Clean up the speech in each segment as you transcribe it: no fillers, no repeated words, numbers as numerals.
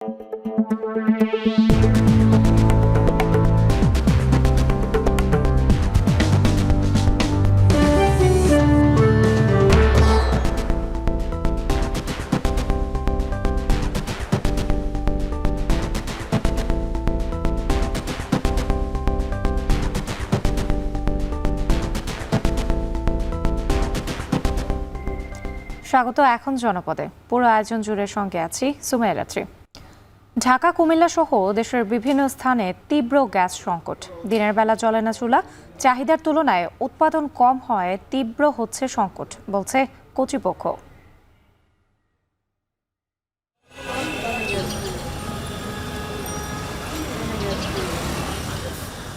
স্বাগত এখন জনপদে। পুরো আয়োজন জুড়ে সঙ্গে আছি সুমাইয়া রাত্রি। ঢাকা, কুমিল্লা সহ দেশের বিভিন্ন স্থানে তীব্র গ্যাস সংকট। দিনের বেলা জ্বলে না চুলা, চাহিদার তুলনায় উৎপাদন কম হয় তীব্র হচ্ছে সংকট, বলছে কর্তৃপক্ষ।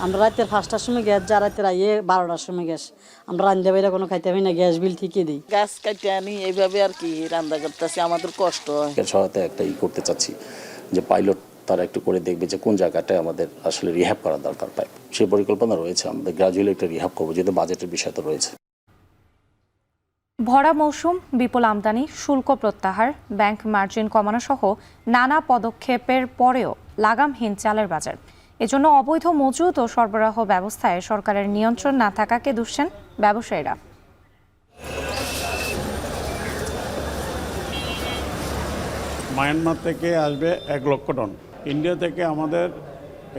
আমরা রাতের 5টার সময় গ্যাস, যা রাতের 12টার সময় গ্যাস। আমরা রান্না বাইরে কোনো খাইতে পারি না, গ্যাস বিল ঠিকই দিই। গাছ কাটে আনি এইভাবে আর কি রান্না করতেছি, আমাদের কষ্ট হয়। সহায়তা একটা করতে চাচ্ছি যে পাইলট তারা একটু করে দেখবে যে কোন জায়গাটায় আমাদের আসলে রিহ্যাব করার দরকার পায়। সেই পরিকল্পনা রয়েছে, আমাদের গ্রাজুয়ালি একটা রিহ্যাব করবো, যেহেতু বাজেটের বিষয় তো রয়েছে। ভরা মৌসুম, বিপুল আমদানি, শুল্ক প্রত্যাহার, ব্যাংক মার্জিন কমানো সহ নানা পদক্ষেপের পরেও লাগামহীন চালের বাজার। এজন্য অবৈধ মজুত ও সরবরাহ ব্যবস্থায় সরকারের নিয়ন্ত্রণ না থাকাকে দুষছেন ব্যবসায়ীরা। মায়ানমার থেকে আসবে 1 লক্ষ টন, ইন্ডিয়া থেকে আমাদের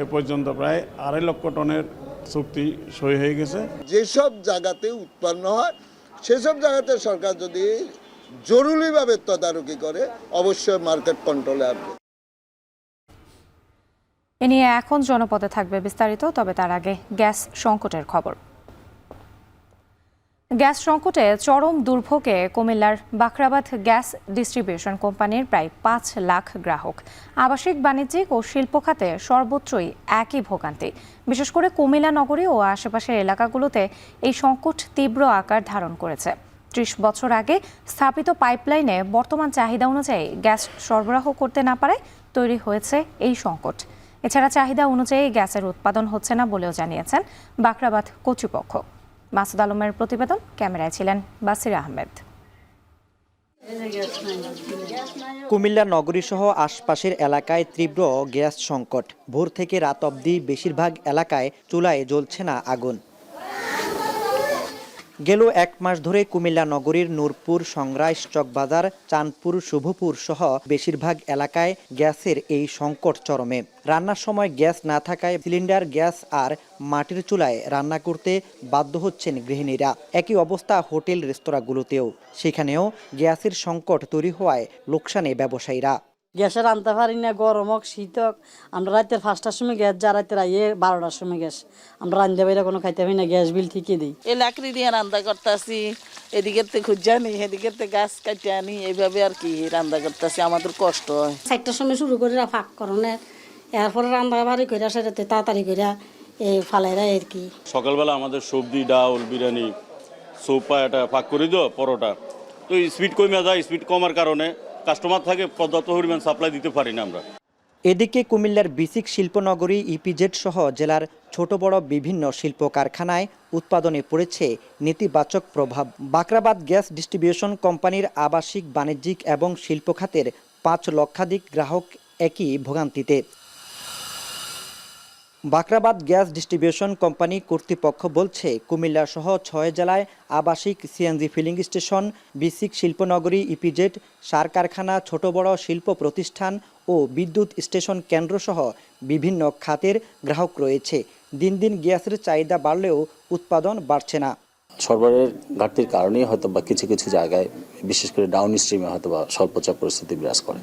এ পর্যন্ত প্রায় 2.5 লক্ষ টনের চুক্তি সই হয়ে গেছে। যেসব জায়গাতে উৎপন্ন হয় সেসব জায়গাতে সরকার যদি জরুরিভাবে তদারকি করে অবশ্যই মার্কেট কন্ট্রোলে আসবে। এ নিয়ে এখন জনপদে থাকবে বিস্তারিত, তবে তার আগে গ্যাস সংকটের খবর। গ্যাস সংকটে চরম দুর্ভোগে কুমিল্লার বাখরাবাদ গ্যাস ডিস্ট্রিবিউশন কোম্পানির প্রায় 5 লাখ গ্রাহক। আবাসিক, বাণিজ্যিক ও শিল্প খাতে সর্বত্রই একই ভোগান্তি। বিশেষ করে কুমিল্লা নগরী ও আশেপাশের এলাকাগুলোতে এই সংকট তীব্র আকার ধারণ করেছে। 30 বছর আগে স্থাপিত পাইপলাইনে বর্তমান চাহিদা অনুযায়ী গ্যাস সরবরাহ করতে না পারে তৈরি হয়েছে এই সংকট। এছাড়া চাহিদা অনুযায়ী গ্যাসের উৎপাদন হচ্ছে না বলেও জানিয়েছেন বাখরাবাদ কর্তৃপক্ষ। মাসুদ আলমের প্রতিবেদন, ক্যামেরায় ছিলেন বাসির আহমেদ। কুমিল্লা নগরীসহ আশপাশের এলাকায় তীব্র গ্যাস সংকট। ভোর থেকে রাত অবধি বেশিরভাগ এলাকায় চুলায় জ্বলছে না আগুন। গেল 1 মাস ধরে কুমিল্লা নগরীর নূরপুর, সংগ্রাই, চকবাজার, চাঁদপুর, শুভপুর সহ বেশিরভাগ এলাকায় গ্যাসের এই সংকট চরমে। রান্নার সময় গ্যাস না থাকায় সিলিন্ডার গ্যাস আর মাটির চুলায় রান্না করতে বাধ্য হচ্ছেন গৃহিণীরা। একই অবস্থা হোটেল, রেস্তোরাঁগুলোতেও। সেখানেও গ্যাসের সংকট তৈরি হওয়ায় লোকসানে ব্যবসায়ীরা। গ্যাসে রান্নতে পারি না, গরম হোক শীত হোক। আমরা রাতের 5টার সময় গ্যাস, যা রাতের 12টার সময় গ্যাস। আমরা রান্না বাইরে কোনো খাইতে পারি না, গ্যাস বিল ঠিকই দিই। এই লাকড়ি দিয়ে রান্না করতেছি, এদিকের থেকে খুঁজে আনি, এদিকের থেকে গাছ কাটে আনি, এইভাবে আর কি রান্না করতেছি, আমাদের কষ্ট হয়। 4টার সময় শুরু করে ফাঁক করনে, এরপরে রান্না বাড়ি করে সেটাতে তাড়াতাড়ি করে এই ফালাইরা আর কি। সকালবেলা আমাদের সবজি, ডাউল, বিরিয়ানি, সোপা এটা ফাঁক করে দিও, পরোটা। তো স্পিড কমে যায়, স্পিড কমার কারণে কাস্টমার থাকে, পর্যাপ্ত পরিমাণ সাপ্লাই দিতে পারি না আমরা। এদিকে কুমিল্লার বিসিক শিল্পনগরী, ইপিজেড সহ জেলার ছোট বড় বিভিন্ন শিল্প কারখানায় উৎপাদনে পড়েছে নেতিবাচক প্রভাব। বাখরাবাদ গ্যাস ডিস্ট্রিবিউশন কোম্পানির আবাসিক, বাণিজ্যিক এবং শিল্প খাতের 5 লক্ষাধিক গ্রাহক একই ভোগান্তিতে। বাখরাবাদ গ্যাস ডিস্ট্রিবিউশন কোম্পানি কর্তৃপক্ষ বলছে, কুমিল্লা সহ 6 জেলায় আবাসিক, সিএনজি ফিলিং স্টেশন, বিসিক শিল্পনগরী, ইপিজেড, সার কারখানা, ছোট বড় শিল্প প্রতিষ্ঠান ও বিদ্যুৎ স্টেশন কেন্দ্র সহ বিভিন্ন খাতের গ্রাহক রয়েছে। দিন দিন গ্যাসের চাহিদা বাড়লেও উৎপাদন বাড়ছে না। সরবরাহের ঘাটতির কারণেই হয়তো বা কিছু কিছু জায়গায়, বিশেষ করে ডাউন স্ট্রিমে হয়তো বা স্বল্পচাপ পরিস্থিতি বিরাজ করে।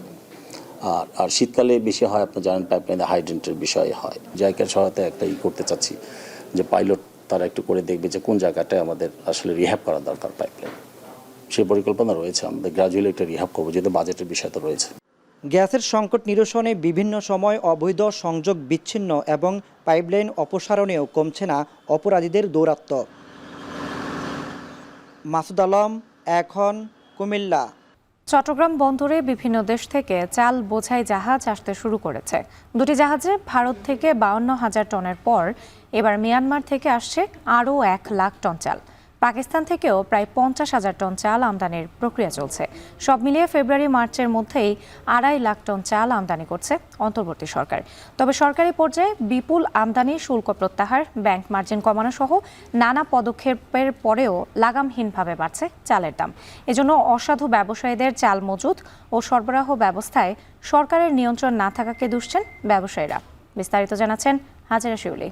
আর শীতকালে বেশি হয়, আপনি জানেন পাইপলাইনে হাইড্রেন্টের বিষয় হয়। জায়গার সহায়তা একটা করতে চাচ্ছি যে পাইলট তারা একটু করে দেখবে যে কোন জায়গাটায় আমাদের আসলে রিহ্যাব করার দরকার পাইপলাইন। সেই পরিকল্পনা রয়েছে, আমাদের গ্রাজুয়ালি একটা রিহ্যাব করবো, যেহেতু বাজেটের বিষয় তো রয়েছে। গ্যাসের সংকট নিরসনে বিভিন্ন সময় অবৈধ সংযোগ বিচ্ছিন্ন এবং পাইপলাইন অপসারণেও কমছে না অপরাধীদের দৌরাত্ম্য। মাসুদ আলম, এখন, কুমিল্লা। চট্টগ্রাম বন্দরে বিভিন্ন দেশ থেকে চাল বোঝাই জাহাজ আসতে শুরু করেছে। 2টি জাহাজে ভারত থেকে 52,000 টনের পর এবার মিয়ানমার থেকে আসছে আরও 1 লাখ টন চাল। পাকিস্তান থেকেও প্রায় 50,000 টন চাল আমদানির প্রক্রিয়া চলছে। সব মিলিয়ে ফেব্রুয়ারি মার্চের মধ্যেই 2.5 লাখ টন চাল আমদানি করছে অন্তর্বর্তী সরকার। তবে সরকারি পর্যায়ে বিপুল আমদানি, শুল্ক প্রত্যাহার, ব্যাংক মার্জিন কমানো সহ নানা পদক্ষেপের পরেও লাগামহীনভাবে বাড়ছে চালের দাম। এজন্য অসাধু ব্যবসায়ীদের চাল মজুত ও সরবরাহ ব্যবস্থায় সরকারের নিয়ন্ত্রণ না থাকাকে দুষছেন ব্যবসায়ীরা। বিস্তারিত জানাচ্ছেন হাজেরা শিউলি।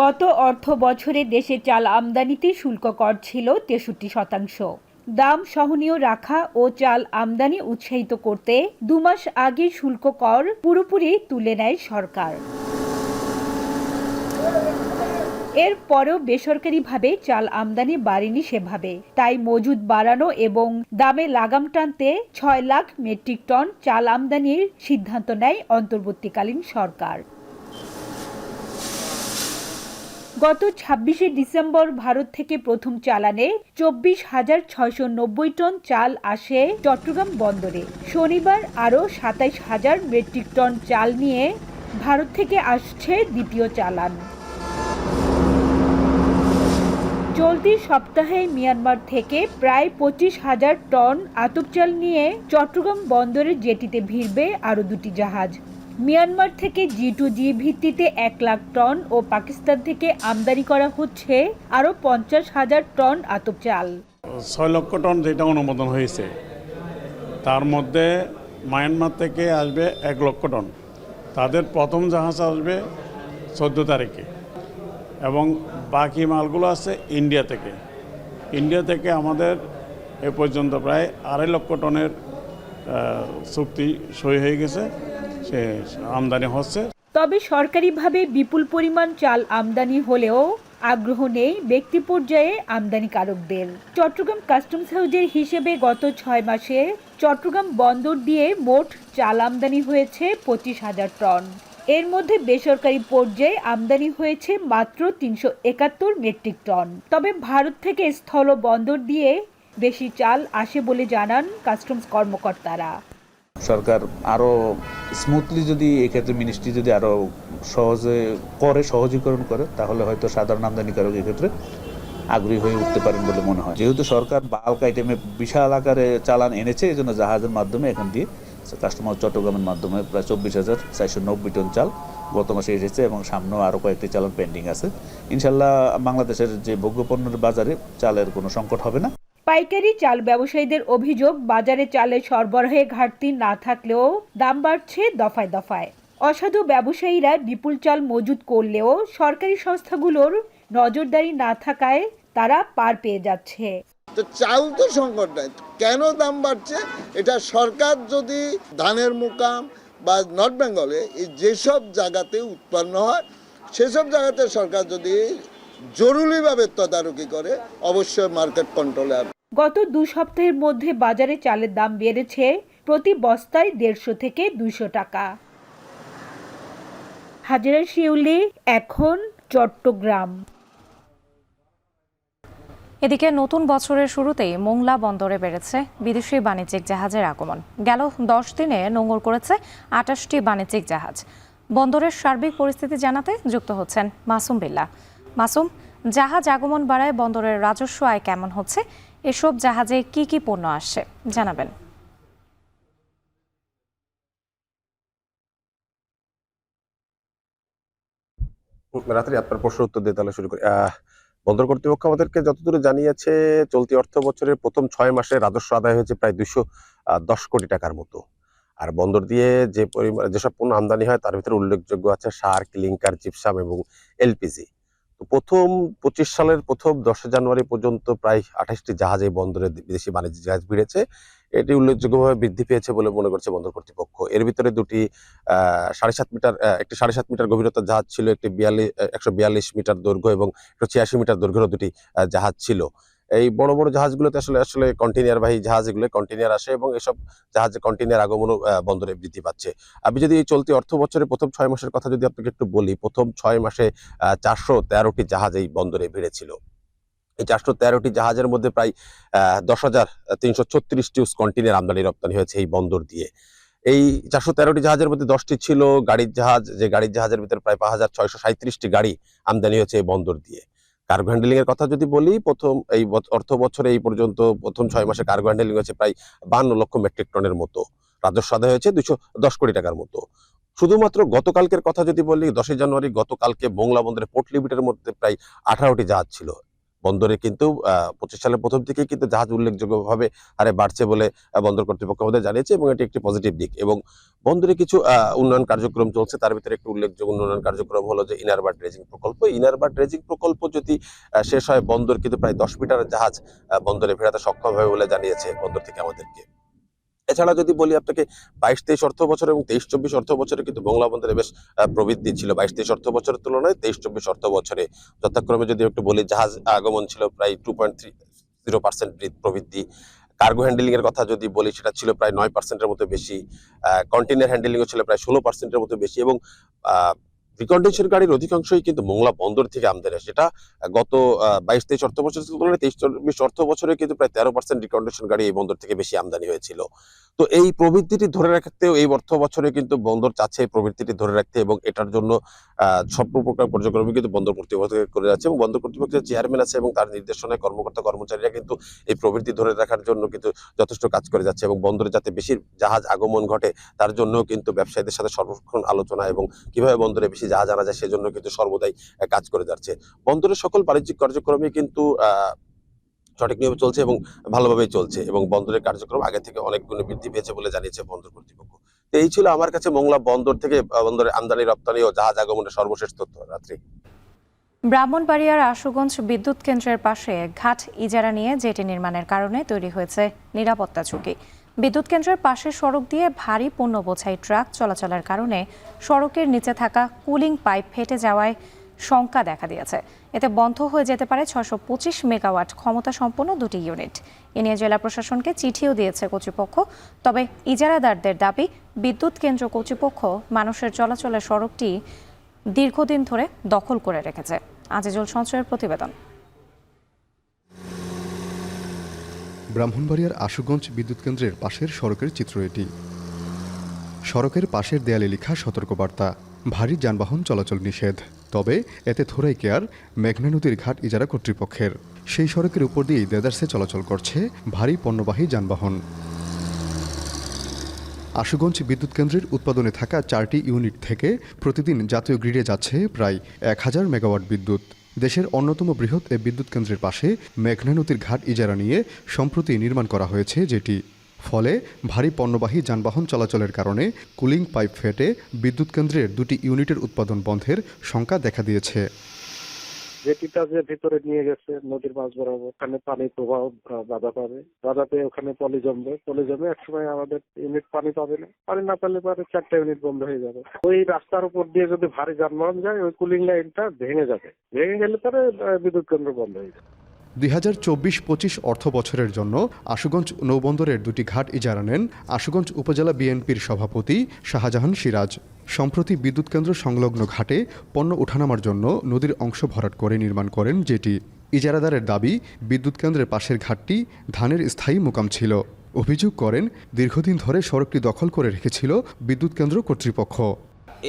গত অর্থ বছরে দেশে চাল আমদানিতে শুল্ক কর ছিল 63%। দাম সহনীয় রাখা ও চাল আমদানি উৎসাহিত করতে 2 মাস আগে শুল্ক কর পুরোপুরি তুলে নেয় সরকার। এরপরেও বেসরকারিভাবে চাল আমদানি বাড়েনি সেভাবে। তাই মজুদ বাড়ানো এবং দামে লাগাম টানতে 6 লাখ মেট্রিক টন চাল আমদানির সিদ্ধান্ত নেয় অন্তর্বর্তীকালীন সরকার। গত 26শে ডিসেম্বর ভারত থেকে প্রথম চালানে 24,690 টন চাল আসে চট্টগ্রাম বন্দরে। শনিবার আরও 27,000 মেট্রিক টন চাল নিয়ে ভারত থেকে আসছে দ্বিতীয় চালান। চলতি সপ্তাহে মিয়ানমার থেকে প্রায় 25,000 টন আতপ চাল নিয়ে চট্টগ্রাম বন্দরের জেটিতে ভিড়বে আরও 2টি জাহাজ। মিয়ানমার থেকে G2G ভিত্তিতে 1 লাখ টন ও পাকিস্তান থেকে আমদানি করা হচ্ছে আরও 50,000 টন আতপ চাল। 6 লক্ষ টন যেটা অনুমোদন হয়েছে, তার মধ্যে মায়ানমার থেকে আসবে 1 লক্ষ টন। তাদের প্রথম জাহাজ আসবে 14 তারিখে এবং বাকি মালগুলো আছে ইন্ডিয়া থেকে। ইন্ডিয়া থেকে আমাদের এ পর্যন্ত প্রায় 2.5 লক্ষ টনের চুক্তি সই হয়ে গেছে, সে আমদানি হচ্ছে। তবে সরকারিভাবে বিপুল পরিমাণ চাল আমদানি হলেও আগ্রহ নেই ব্যক্তি পর্যায়ে আমদানিকারকদের। চট্টগ্রাম কাস্টমস হাউজের হিসেবে গত 6 মাসে চট্টগ্রাম বন্দর দিয়ে মোট চাল আমদানি হয়েছে 25,000 টন। এর মধ্যে বেসরকারি পর্যায়ে আমদানি হয়েছে মাত্র 371 মেট্রিক টন। তবে ভারত থেকে স্থল বন্দর দিয়ে বেশি চাল আসে বলে জানান কাস্টমস কর্মকর্তারা। সরকার আরও স্মুথলি যদি এক্ষেত্রে মিনিস্ট্রি যদি আরও সহজীকরণ করে তাহলে হয়তো সাধারণ আমদানিকারক এক্ষেত্রে আগ্রহী হয়ে উঠতে পারেন বলে মনে হয়। যেহেতু সরকার বাল্ক আইটেমে বিশাল আকারে চালান এনেছে, এই জন্য জাহাজের মাধ্যমে এখান দিয়ে কাস্টমার চট্টগ্রামের মাধ্যমে প্রায় 24,490 টন চাল গত মাসে এসেছে এবং সামনেও আরও কয়েকটি চালান পেন্ডিং আছে। ইনশাল্লাহ বাংলাদেশের যে ভোগ্যপণ্যের বাজারে চালের কোনো সংকট হবে না। পাইকারি চাল ব্যবসায়ীদের অভিযোগ, বাজারে চালের সরবরাহে ঘাটতি না থাকলেও দাম বাড়ছে দফায় দফায়। অসাধু ব্যবসায়ীরা বিপুল চাল মজুত করলেও সরকারি সংস্থাগুলোর নজরদারি না থাকায় তারা পার পেয়ে যাচ্ছে। তো চাল তো সংকট নাই, কেন দাম বাড়ছে? এটা সরকার যদি ধানের মুকাম বা নর্থ বেঙ্গলে যেসব জায়গাতে উৎপন্ন হয় সেসব জায়গাতে সরকার যদি জরুরিভাবে তদারকি করে অবশ্যই মার্কেট কন্ট্রোলে আসবে। গত 2 সপ্তাহের মধ্যে বাজারে চালের দাম বেড়েছে প্রতি বস্তায় 150 থেকে 200 টাকা। হাজেরা শিউলি, এখন চট্টগ্রাম। এদিকে নতুন বছরের শুরুতেই মোংলা বন্দরে বেড়েছে বিদেশি বাণিজ্যিক জাহাজের আগমন। গেল 10 দিনে নোঙর করেছে 28টি বাণিজ্যিক জাহাজ। বন্দরের সার্বিক পরিস্থিতি জানাতে যুক্ত হচ্ছেন মাসুম বিল্লাহ। মাসুম, জাহাজ আগমন বাড়ায় বন্দরের রাজস্ব আয় কেমন হচ্ছে? এসব জাহাজে কি কি পণ্য আসছে জানাবেন। রাত্রি আপনার প্রশ্ন উত্তর দিয়ে তাহলে শুরু করি। বন্দর কর্তৃপক্ষ আমাদেরকে যতদূর জানিয়েছে, চলতি অর্থ বছরের প্রথম 6 মাসে রাজস্ব আদায় হয়েছে প্রায় 210 কোটি টাকার মতো। আর বন্দর দিয়ে যে পরিমাণ যেসব পণ্য আমদানি হয় তার ভিতরে উল্লেখযোগ্য আছে সার, ক্লিংকার, জিপসাম এবং এলপিজি। তো 25 সালের প্রথম 10 জানুয়ারি পর্যন্ত প্রায় 28টি জাহাজ এই বন্দরে বিদেশি বাণিজ্যিক জাহাজ ভিড়েছে। এটি উল্লেখযোগ্যভাবে বৃদ্ধি পেয়েছে বলে মনে করছে বন্দর কর্তৃপক্ষ। এর ভিতরে দুটি 7.5 মিটার, একটি 7.5 মিটার গভীরতার জাহাজ ছিল, একটি 142 মিটার দৈর্ঘ্য এবং 186 মিটার দৈর্ঘ্যের দুটি জাহাজ ছিল। এই বড় বড় জাহাজগুলোতে আসলে কন্টেইনারবাহী জাহাজ, এগুলো কন্টেইনার আসে এবং এসব জাহাজে কন্টেইনার আগমনও বন্দরে বৃদ্ধি পাচ্ছে। আমি যদি এই চলতি অর্থ বছরের প্রথম 6 মাসের কথা যদি আপনাকে একটু বলি, প্রথম 6 মাসে 413টি জাহাজ এই বন্দরে ভিড়েছিল। এই 413টি জাহাজের মধ্যে প্রায় 10,336 কন্টেইনার আমদানি রপ্তানি হয়েছে এই বন্দর দিয়ে। এই 413টি জাহাজের মধ্যে 10টি ছিল গাড়ির জাহাজ, যে গাড়ির জাহাজের ভিতরে প্রায় 5637টি গাড়ি আমদানি হয়েছে এই বন্দর দিয়ে। কার্গো হ্যান্ডেলিং এর কথা যদি বলি, প্রথম এই অর্থ বছরে এই পর্যন্ত প্রথম 6 মাসে কার্গো হ্যান্ডেলিং হয়েছে প্রায় 52 লক্ষ মেট্রিক টনের মতো, রাজস্ব আদায় হয়েছে 210 কোটি টাকার মতো। শুধুমাত্র গতকালকের কথা যদি বলি, 10 জানুয়ারি গতকালকে মোংলা বন্দরে পোর্ট লিমিটের মধ্যে প্রায় 18টি জাহাজ ছিল। বন্দরে কিন্তু 25 সালের প্রথম থেকেই কিন্তু জাহাজ উল্লেখযোগ্যভাবে হারে বাড়ছে বলে বন্দর কর্তৃপক্ষ আমাদের জানিয়েছে, এবং এটি একটি পজিটিভ দিক। এবং বন্দরে কিছু উন্নয়ন কার্যক্রম চলছে, তার ভিতরে একটি উল্লেখযোগ্য উন্নয়ন কার্যক্রম হলো যে ইনারবার ড্রেজিং প্রকল্প। ইনারবার ড্রেজিং প্রকল্প যদি শেষ হয়, বন্দর কিন্তু প্রায় 10 মিটার জাহাজ বন্দরে ফেরাতে সক্ষম হবে বলে জানিয়েছে বন্দর থেকে আমাদেরকে। এছাড়া যদি বলি আপনাকে, 22-23 অর্থ বছর এবং 23-24 অর্থ বছরে কিন্তু মোংলা বন্দরে বেশ প্রবৃদ্ধি ছিল। 22-23 অর্থ বছরের তুলনায় 23-24 অর্থ বছরে যথাক্রমে যদি একটু বলি, জাহাজ আগমন ছিল প্রায় 2.30% প্রবৃদ্ধি। কার্গো হ্যান্ডেলিং এর কথা যদি বলি, সেটা ছিল প্রায় 9%-এর মতো বেশি। কন্টেইনার হ্যান্ডেলিংও ছিল প্রায় 16%-এর মতো বেশি। এবং রিকন্ডিশন গাড়ির অধিকাংশই কিন্তু মোংলা বন্দর থেকে আমদানি আসে। সেটা গত 22-23 অর্থ বছরের তুলনায় 23-24 অর্থ বছরে কিন্তু প্রায় 13% রিকন্ডিশন গাড়ি এই বন্দর থেকে বেশি আমদানি হয়েছিল। তো এই প্রবৃদ্ধিটি ধরে রাখতেও এই অর্থ বছরে কিন্তু বন্দর চাচ্ছে এই প্রবৃদ্ধিটি ধরে রাখতে, এবং এটার জন্য সব প্রকার কার্যক্রমই কিন্তু বন্দর কর্তৃপক্ষ করে যাচ্ছে। এবং বন্দর কর্তৃপক্ষের চেয়ারম্যান আছে এবং তার নির্দেশনায় কর্মকর্তা কর্মচারীরা কিন্তু এই প্রবৃদ্ধি ধরে রাখার জন্য কিন্তু যথেষ্ট কাজ করে যাচ্ছে, এবং বন্দরে যাতে বেশি জাহাজ আগমন ঘটে তার জন্য কিন্তু ব্যবসায়ীদের সাথে সর্বক্ষণ আলোচনা, এবং কিভাবে বন্দরে বেশি জাহাজ আনা যায় সেজন্য কিন্তু সর্বদাই কাজ করে যাচ্ছে। বন্দরের সকল বাণিজ্যিক কার্যক্রমই কিন্তু সঠিক নিয়মে চলছে এবং ভালোভাবেই চলছে, এবং বন্দরের কার্যক্রম আগে থেকে অনেক গুণে বৃদ্ধি পেয়েছে বলে জানিয়েছে বন্দর কর্তৃপক্ষ। তো এই ছিল আমার কাছে মোংলা বন্দর থেকে বন্দরে আমদানি রপ্তানি ও জাহাজ আগমনের সর্বশেষ তথ্য। রাত্রি। ব্রাহ্মণবাড়িয়ার আশুগঞ্জ বিদ্যুৎ কেন্দ্রের পাশে ঘাট ইজারা নিয়ে জেটি নির্মাণের কারণে তৈরি হয়েছে নিরাপত্তা ঝুঁকি। বিদ্যুৎ কেন্দ্রের পাশের সড়ক দিয়ে ভারী পণ্য বোঝাই ট্রাক চলাচলের কারণে সড়কের নিচে থাকা কুলিং পাইপ ফেটে যাওয়ায় শঙ্কা দেখা দিয়েছে। এতে বন্ধ হয়ে যেতে পারে 625 মেগাওয়াট ক্ষমতা সম্পন্ন দুটি ইউনিট। এ নিয়ে জেলা প্রশাসনকে চিঠিও দিয়েছে কর্তৃপক্ষ। তবে ইজারাদারদের দাবি, বিদ্যুৎ কেন্দ্র কর্তৃপক্ষ মানুষের চলাচলের সড়কটি দীর্ঘদিন ধরে দখল করে রেখেছে। আজিজুল সঞ্চয়ের প্রতিবেদন। ব্রাহ্মণবাড়িয়ার আশুগঞ্জ বিদ্যুৎ কেন্দ্রের পাশের সড়কের চিত্র এটি। সড়কের পাশের দেয়ালে লেখা সতর্কবার্তা, ভারী যানবাহন চলাচল নিষেধ। তবে এতে থোড়াই কেয়ার মেঘনা নদীর ঘাট ইজারা কর্তৃপক্ষের। সেই সড়কের উপর দিয়েই দেদারসে চলাচল করছে ভারী পণ্যবাহী যানবাহন। আশুগঞ্জ বিদ্যুৎ কেন্দ্রের উৎপাদনে থাকা 4টি ইউনিট থেকে প্রতিদিন জাতীয় গ্রিডে যাচ্ছে প্রায় 1000 মেগাওয়াট বিদ্যুৎ। দেশের অন্যতম বৃহৎ এ বিদ্যুৎ কেন্দ্রের পাশে মেঘনা নদীর ঘাট ইজারা নিয়ে সম্প্রতি নির্মাণ করা হয়েছে, যেটি ফলে ভারী পণ্যবাহী যানবাহন চলাচলের কারণে কুলিং পাইপ ফেটে বিদ্যুৎ কেন্দ্রের দুটি ইউনিটের উৎপাদন বন্ধের শঙ্কা দেখা দিয়েছে। জেটিটা যে ভিতরে নিয়ে গেছে নদীর মাঝ বরাবর, ওখানে পানির প্রবাহ বাধা পাবে, বাধা পেয়ে ওখানে পলি জমবে একসময় আমাদের ইউনিট পানি পাবে না, পানি না পেলে পরে 4টা ইউনিট বন্ধ হয়ে যাবে। ওই রাস্তার উপর দিয়ে যদি ভারী যানবাহন যায়, ওই কুলিং লাইনটা ভেঙে যাবে, ভেঙে গেলে পরে বিদ্যুৎ কেন্দ্র বন্ধ হয়ে যাবে। 2024-25 অর্থ বছরের জন্য আশুগঞ্জ নৌবন্দরের দুটি ঘাট ইজারা নেন আশুগঞ্জ উপজেলা বিএনপির সভাপতি শাহজাহান সিরাজ। সম্প্রতি বিদ্যুৎ কেন্দ্র সংলগ্ন ঘাটে পণ্য ওঠানামার জন্য নদীর অংশ ভরাট করে নির্মাণ করেন, যেটি ইজারাদারের দাবি বিদ্যুৎ কেন্দ্রের পাশের ঘাটটি ধানের স্থায়ী মোকাম ছিল। অভিযোগ করেন, দীর্ঘদিন ধরে সড়কটি দখল করে রেখেছিল বিদ্যুৎ কেন্দ্র কর্তৃপক্ষ।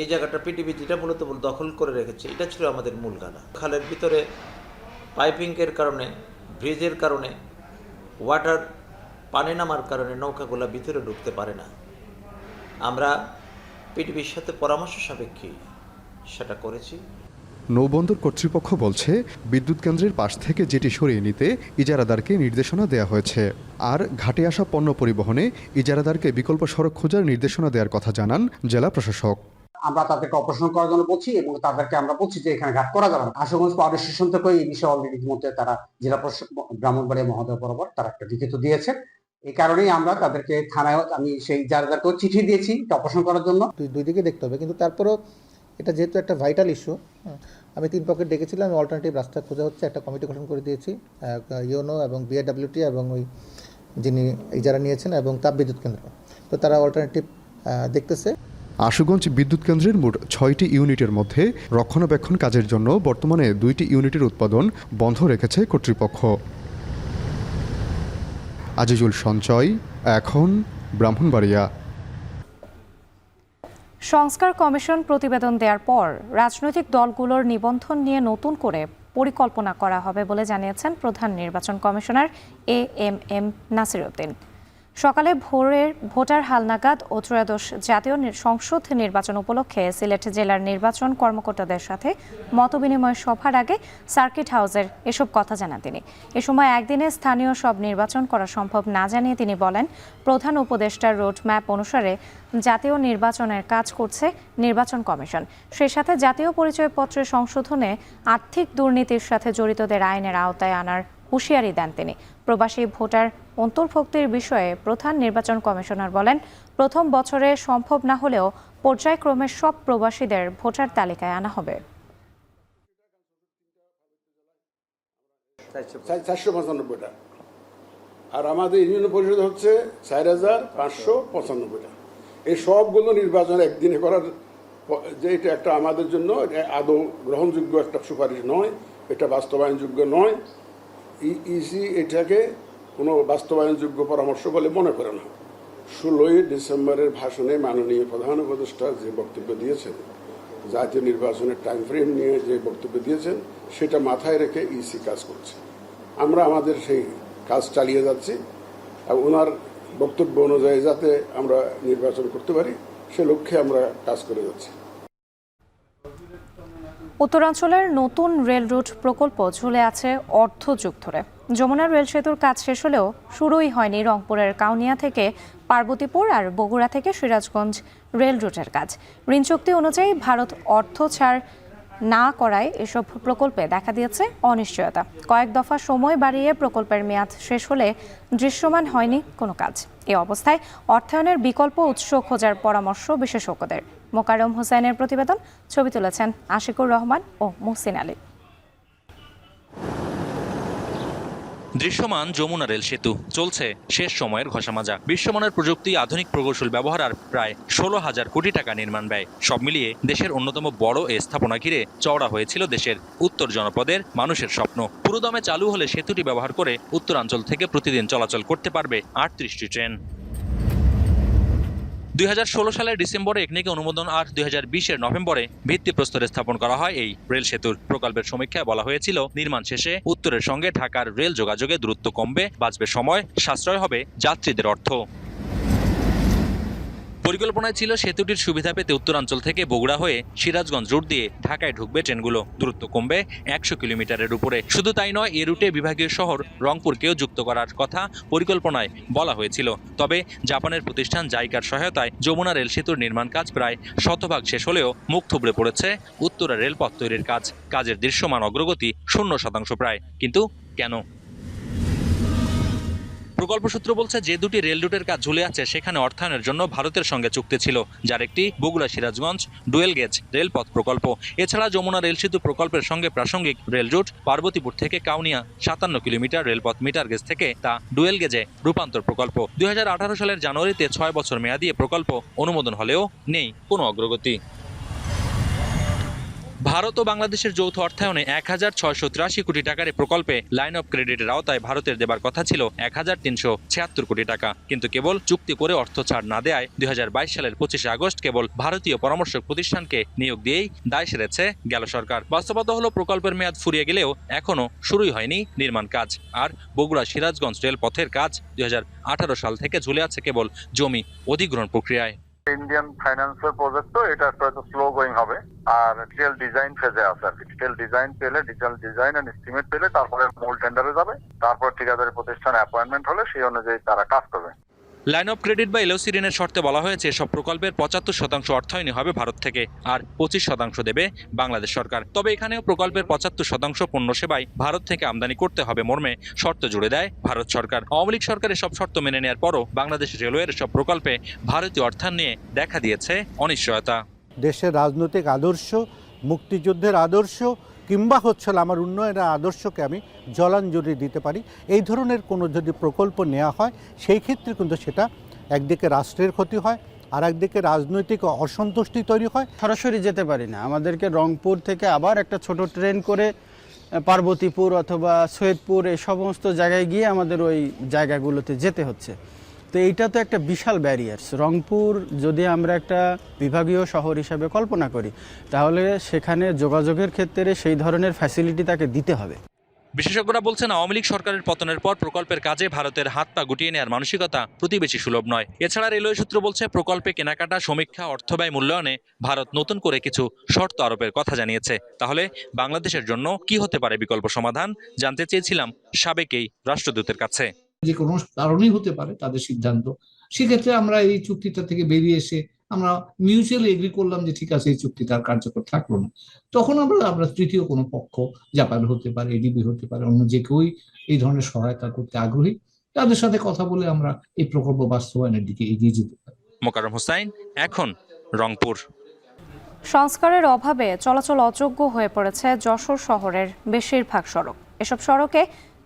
এই জায়গাটা পিটিভি যেটা মূলত দখল করে রেখেছে, এটা ছিল আমাদের মূল গানা। খালের ভিতরে পাইপিংয়ের কারণে, ব্রিজের কারণে, ওয়াটার পানি নামার কারণে নৌকাগুলো ভিতরে ঢুকতে পারে না। আমরা পিটিভির সাথে পরামর্শ সাপেক্ষে সেটা করেছি। নৌবন্দর কর্তৃপক্ষ বলছে, বিদ্যুৎ কেন্দ্রের পাশ থেকে যেটি সরিয়ে নিতে ইজারাদারকে নির্দেশনা দেওয়া হয়েছে। আর ঘাটে আসা পণ্য পরিবহনে ইজারাদারকে বিকল্প সড়ক খোঁজার নির্দেশনা দেওয়ার কথা জানান জেলা প্রশাসক। আমরা তাদেরকে অপারেশন করার জন্য বলছি, এবং তাদেরকে আমরা বলছি যে এখানে ঘাট করা যাবে না। আশুগঞ্জ পাওয়ার স্টেশন থেকে এই বিষয়ে অলরেডি ইতিমধ্যে তারা জেলা প্রশাসক ব্রাহ্মণবাড়িয়া মহোদয় বরাবর তারা একটা লিখিত দিয়েছে। এই কারণেই আমরা তাদেরকে থানায়, আমি সেই জায়গাটাও চিঠি দিয়েছি অপারেশন করার জন্য। দুই দিকে দেখতে হবে, কিন্তু তারপরেও এটা যেহেতু একটা ভাইটাল ইস্যু, আমি 3 পকেট ডেকেছিলাম, অল্টারনেটিভ রাস্তা খোঁজা হচ্ছে, একটা কমিটি গঠন করে দিয়েছি, ইউনো এবং বিআরডব্লিউটি এবং ওই যিনি ইজারা নিয়েছেন এবং তাপবিদ্যুৎ কেন্দ্র, তো তারা অল্টারনেটিভ দেখতেছে। আশুগঞ্জ বিদ্যুৎ কেন্দ্রের মোট 6টি ইউনিটের মধ্যে রক্ষণাবেক্ষণ কাজের জন্য বর্তমানে 2টি ইউনিটের উৎপাদন বন্ধ রেখেছে কর্তৃপক্ষ। আজিজুল সঞ্চয়, এখন ব্রাহ্মণবাড়িয়া। সংস্কার কমিশন প্রতিবেদন দেওয়ার পর রাজনৈতিক দলগুলোর নিবন্ধন নিয়ে নতুন করে পরিকল্পনা করা হবে বলে জানিয়েছেন প্রধান নির্বাচন কমিশনার এএমএম নাসির উদ্দিন। সকালে ভোরের ভোটার হালনাগাদ ও ত্রয়োদশ জাতীয় সংসদ নির্বাচন উপলক্ষে সিলেট জেলার নির্বাচন কর্মকর্তাদের সাথে মতবিনিময় সভার আগে সার্কিট হাউসের এসব কথা জানান তিনি। এ সময় একদিনে স্থানীয় সব নির্বাচন করা সম্ভব না জানিয়ে তিনি বলেন, প্রধান উপদেষ্টার রোডম্যাপ অনুসারে জাতীয় নির্বাচনের কাজ করছে নির্বাচন কমিশন। সেই সাথে জাতীয় পরিচয়পত্রের সংশোধনে আর্থিক দুর্নীতির সাথে জড়িতদের আইনের আওতায় আনার হুঁশিয়ারি দেন তিনি। প্রবাসী ভোটার অন্তর্ভুক্তির বিষয়ে প্রধান নির্বাচন কমিশনার বলেন, প্রথম বছরে সম্ভব না হলেও পর্যায়ক্রমে সব প্রবাসীদের ভোটার তালিকায় আনা হবে। 495টা আর আমাদের ইউনিয়ন পরিষদ হচ্ছে 4595টা। এই সবগুলো নির্বাচন একদিনে করার যে এটা একটা আমাদের জন্য আদৌ গ্রহণযোগ্য একটা সুপারিশ নয়, এটা বাস্তবায়নযোগ্য নয়। ইসি এটাকে কোনো বাস্তবায়নযোগ্য পরামর্শ বলে মনে করে না। 16ই ডিসেম্বরের ভাষণে মাননীয় প্রধান উপদেষ্টা যে বক্তব্য দিয়েছেন, জাতীয় নির্বাচনের টাইম ফ্রেম নিয়ে যে বক্তব্য দিয়েছেন, সেটা মাথায় রেখে ইসি কাজ করছে। আমরা আমাদের সেই কাজ চালিয়ে যাচ্ছি। আর ওনার বক্তব্য অনুযায়ী যাতে আমরা নির্বাচন করতে পারি সে লক্ষ্যে আমরা কাজ করে যাচ্ছি। উত্তরাঞ্চলের নতুন রেল রুট প্রকল্প ঝুলে আছে অর্ধযুগ ধরে। যমুনা রেল সেতুর কাজ শেষ হলেও শুরুই হয়নি রংপুরের কাউনিয়া থেকে পার্বতীপুর আর বগুড়া থেকে সিরাজগঞ্জ রেল রুটের কাজ। ঋণ চুক্তি অনুযায়ী ভারত অর্থ ছাড় না করায় এসব প্রকল্পে দেখা দিয়েছে অনিশ্চয়তা। কয়েক দফা সময় বাড়িয়ে প্রকল্পের মেয়াদ শেষ হলে দৃশ্যমান হয়নি কোনো কাজ। এ অবস্থায় অর্থায়নের বিকল্প উৎস খোঁজার পরামর্শ বিশেষজ্ঞদের। মোকাররম হোসেনের প্রতিবেদন, ছবি তুলেছেন আশিকুর রহমান ও মুহসিন আলী। দৃশ্যমান যমুনা রেল সেতু, চলছে শেষ সময়ের ঘষামাজা। বিশ্বমানের প্রযুক্তি, আধুনিক প্রকৌশল ব্যবহার আর প্রায় 16,000 কোটি টাকা নির্মাণ ব্যয়। সব মিলিয়ে দেশের অন্যতম বড় এ স্থাপনা ঘিরে চওড়া হয়েছিল দেশের উত্তর জনপদের মানুষের স্বপ্ন। পুরোদমে চালু হলে সেতুটি ব্যবহার করে উত্তরাঞ্চল থেকে প্রতিদিন চলাচল করতে পারবে 38টি ট্রেন। 2016 সালের ডিসেম্বরে একনেকে অনুমোদন আর 2020-এর নভেম্বরে ভিত্তিপ্রস্তর স্থাপন করা হয় এই রেল সেতুর। প্রকল্পের সমীক্ষায় বলা হয়েছিল, নির্মাণ শেষে উত্তরের সঙ্গে ঢাকার রেল যোগাযোগে দূরত্ব কমবে, বাঁচবে সময়, সাশ্রয় হবে যাত্রীদের অর্থ। পরিকল্পনায় ছিল সেতুটির সুবিধা পেতে উত্তরাঞ্চল থেকে বগুড়া হয়ে সিরাজগঞ্জ রুট দিয়ে ঢাকায় ঢুকবে ট্রেনগুলো। দূরত্ব কমবে 100 কিলোমিটারের উপরে। শুধু তাই নয়, এ রুটে বিভাগীয় শহর রংপুরকেও যুক্ত করার কথা পরিকল্পনায় বলা হয়েছিল। তবে জাপানের প্রতিষ্ঠান জাইকার সহায়তায় যমুনা রেল সেতুর নির্মাণ কাজ প্রায় শতভাগ শেষ হলেও মুখ থুবড়ে পড়েছে উত্তরা রেলপথ তৈরির কাজ। কাজের দৃশ্যমান অগ্রগতি 0% প্রায়। কিন্তু কেন? প্রকল্প সূত্র বলছে, যে দুটি রেল রুটের কাজ ঝুলে আছে সেখানে অর্থায়নের জন্য ভারতের সঙ্গে চুক্তি ছিল, যার একটি বগুড়া সিরাজগঞ্জ ডুয়েল গেজ রেলপথ প্রকল্প। এছাড়া যমুনা রেল সেতু প্রকল্পের সঙ্গে প্রাসঙ্গিক রেল রুট পার্বতীপুর থেকে কাউনিয়া 57 কিলোমিটার রেলপথ মিটার গেজ থেকে তা ডুয়েল গেজে রূপান্তর প্রকল্প। 2018 সালের জানুয়ারিতে 6 বছর মেয়াদী প্রকল্প অনুমোদন হলেও নেই কোনো অগ্রগতি। ভারত ও বাংলাদেশের যৌথ অর্থায়নে 1683 কোটি টাকার প্রকল্পে লাইন অফ ক্রেডিটের আওতায় ভারতের দেবার কথা ছিল 1376 কোটি টাকা। কিন্তু কেবল চুক্তি করে অর্থ ছাড় না দেয় 2022 সালের 25 আগস্ট কেবল ভারতীয় পরামর্শক প্রতিষ্ঠানকে নিয়োগ দিয়েই দায় সেরেছে গেল সরকার। বাস্তবতা হলো, প্রকল্পের মেয়াদ ফুরিয়ে গেলেও এখনো শুরুই হয়নি নির্মাণ কাজ। আর বগুড়া সিরাজগঞ্জ রেলপথের কাজ 2018 সাল থেকে ঝুলে আছে কেবল জমি অধিগ্রহণ প্রক্রিয়ায়। ইন্ডিয়ান ফাইন্যান্সের প্রজেক্ট, তো এটা একটু স্লো গোয়িং হবে। আর ডিটেল ডিজাইন ফেজে আছে আর কি। ডিটেল ডিজাইন পেলে, ডিটেল ডিজাইন এন্ড এস্টিমেট পেলে তারপরে মূল টেন্ডারে যাবে। তারপর ঠিকাদারি প্রতিষ্ঠান অ্যাপয়েন্টমেন্ট হলে সেই অনুযায়ী তারা কাজ করবে। লাইন অফ ক্রেডিট বা এলওসি ঋণের শর্তে বলা হয়েছে, সব প্রকল্পের 75% অর্থায়নই হবে ভারত থেকে, আর 25% দেবে বাংলাদেশ সরকার। তবে এখানেও প্রকল্পের 75% পণ্য সেবায় ভারত থেকে আমদানি করতে হবে মর্মে শর্ত জুড়ে দেয় ভারত সরকার। আওয়ামী লীগ সরকারের সব শর্ত মেনে নেওয়ার পরও বাংলাদেশ রেলওয়ের সব প্রকল্পে ভারতীয় অর্থায়ন নিয়ে দেখা দিয়েছে অনিশ্চয়তা। দেশের রাজনৈতিক আদর্শ, মুক্তিযুদ্ধের আদর্শ কিংবা আমার উন্নয়নের আদর্শকে আমি জলাঞ্জলি দিতে পারি, এই ধরনের কোনো যদি প্রকল্প নেওয়া হয় সেই ক্ষেত্রে কিন্তু সেটা একদিকে রাষ্ট্রের ক্ষতি হয়, আর একদিকে রাজনৈতিক অসন্তুষ্টি তৈরি হয়। সরাসরি যেতে পারি না, আমাদেরকে রংপুর থেকে আবার একটা ছোট ট্রেন করে পার্বতীপুর অথবা সৈয়দপুর এই সমস্ত জায়গায় গিয়ে আমাদের ওই জায়গাগুলোতে যেতে হচ্ছে। তো এইটা তো একটা বিশাল ব্যারিয়ার। রংপুর যদি আমরা একটা বিভাগীয় শহর হিসাবে কল্পনা করি, তাহলে সেখানে যোগাযোগের ক্ষেত্রে সেই ধরনের ফ্যাসিলিটি তাকে দিতে হবে। বিশেষজ্ঞরা বলছেন, আওয়ামী লীগ সরকারের পতনের পর প্রকল্পের কাজে ভারতের হাত পা গুটিয়ে নেওয়ার মানসিকতা প্রতিবেশী সুলভ নয়। এছাড়া রেলওয়ে সূত্র বলছে, প্রকল্পে কেনাকাটা, সমীক্ষা, অর্থব্যয় মূল্যায়নে ভারত নতুন করে কিছু শর্ত আরোপের কথা জানিয়েছে। তাহলে বাংলাদেশের জন্য কি হতে পারে বিকল্প সমাধান, জানতে চেয়েছিলাম সাবেক এই রাষ্ট্রদূতের কাছে। যে কোনো কারণেই হতে পারে তাদের সিদ্ধান্ত, সেক্ষেত্রে আমরা এই চুক্তিটা থেকে বেরিয়ে এসে আমরা মিউচুয়ালি এগ্রি করলাম যে ঠিক আছে এই চুক্তিটা আর কার্যকর থাকলো না, তখন আমরা তৃতীয় কোনো পক্ষ, জাপান হতে পারে, এডিবি হতে পারে, অন্য যে কেউই এই ধরনের সহায়তা করতে আগ্রহী, তাদের সাথে কথা বলে আমরা এই প্রকল্প বাস্তবায়নের দিকে এগিয়ে যেতে পারি। মোকাররম হোসাইন, এখন রংপুর। সংস্কারের অভাবে চলাচল অযোগ্য হয়ে পড়েছে যশোর শহরের বেশিরভাগ সড়ক। এসব সড়কে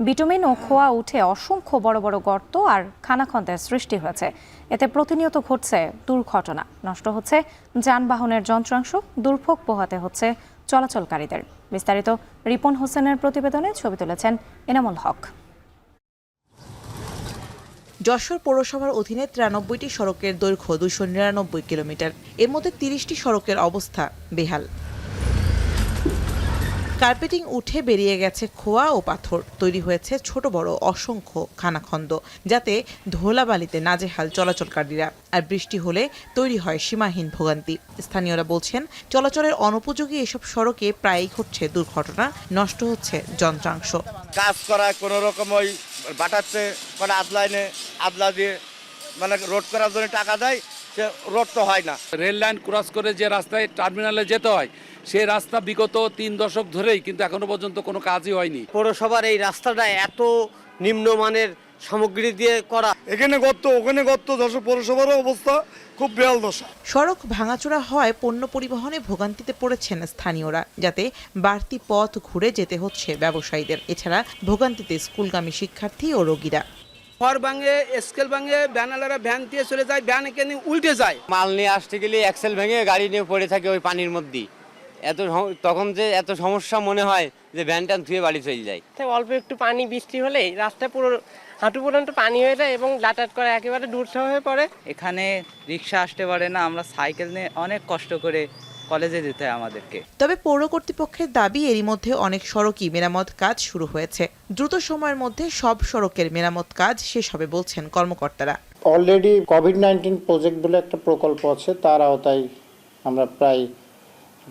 বিটুমিন ও খোয়া উঠে অসংখ্য বড় বড় গর্ত আর খানাখন্দের সৃষ্টি হয়েছে। এতে প্রতিনিয়ত ঘটছে দুর্ঘটনা, নষ্ট হচ্ছে যানবাহনের যন্ত্রাংশ, দুর্ভোগ পোহাতে হচ্ছে চলাচলকারীদের। বিস্তারিত রিপন হোসেনের প্রতিবেদনে ছবি তুলেছেন এনামুল হক। যশোর পৌরসভার অধীনে 93টি সড়কের দৈর্ঘ্য 299 কিলোমিটার। এর মধ্যে 30টি সড়কের অবস্থা বেহাল। কার্পেটিং উঠে বেরিয়ে গেছে খোয়া ও পাথর, তৈরি হয়েছে ছোট বড় অসংখ্য খানাখন্দ, যাতে ধুলাবালিতে নাজেহাল চলাচলকারীরা। আর বৃষ্টি হলে তৈরি হয় সীমাহীন ভোগান্তি। স্থানীয়রা বলছেন, চলাচলের অনুপযোগী এসব সড়কে প্রায়ই ঘটছে দুর্ঘটনা, নষ্ট হচ্ছে যন্ত্রাংশ। কাজ করা কোনো রকম ওই বাটাচ্ছে মানে আদলা দিয়ে মানে রোড করার জন্য টাকা দেয়, সে রোড তো হয় না। রেল লাইন ক্রস করে যে রাস্তায় টার্মিনালে যেতে হয়, সেই রাস্তা বিগত 3 দশক ধরেই কিন্তু এখনো পর্যন্ত কোনো কাজই হয়নি। পৌরসভার এই রাস্তাটা এত নিম্নমানের সামগ্রী দিয়ে করা, এখানে গর্ত ওখানে গর্ত, যশোর পৌরসভারও অবস্থা খুব বেহাল দশা। সড়ক ভাঙাচোরা হয় পণ্য পরিবহনে ভোগান্তিতে পড়েছেন স্থানীয়রা, যাতে বাড়তি পথ ঘুরে যেতে হচ্ছে ব্যবসায়ীদের। এছাড়া ভোগান্তিতে স্কুলগামী শিক্ষার্থী ও রোগীরা। খড় ভাঙে, স্কেল ভাঙে, ভ্যানালারা ভ্যান দিয়ে চলে যায়, ভ্যান এখানে উল্টে যায়। মাল নিয়ে আসতে গেলে এক্সেল ভেঙে গাড়ি নিয়ে পড়ে থাকে ওই পানির মধ্যেই। তখন যে এত সমস্যা মনে হয় যে ভ্যান ট্যান ধুয়ে বাড়ি চলে যায়। অল্প একটু পানি বৃষ্টি হলেই রাস্তা পুরো হাঁটু পর্যন্ত পানি হয়ে যায় এবং যাতায়াত করা একেবারে দুঃসহ হয়ে পড়ে। এখানে রিক্সা আসতে পারে না, আমরা সাইকেল নিয়ে অনেক কষ্ট করে কলেজে যেতে হয় আমাদেরকে। তবে পৌর কর্তৃপক্ষের দাবি, এরই মধ্যে অনেক সড়কই মেরামত কাজ শুরু হয়েছে। দ্রুত সময়ের মধ্যে সব সড়কের মেরামত কাজ শেষ হবে বলছেন কর্মকর্তারা। অলরেডি কোভিড-19 প্রজেক্ট বলে একটা প্রকল্প আছে, তার আওতায় আমরা প্রায়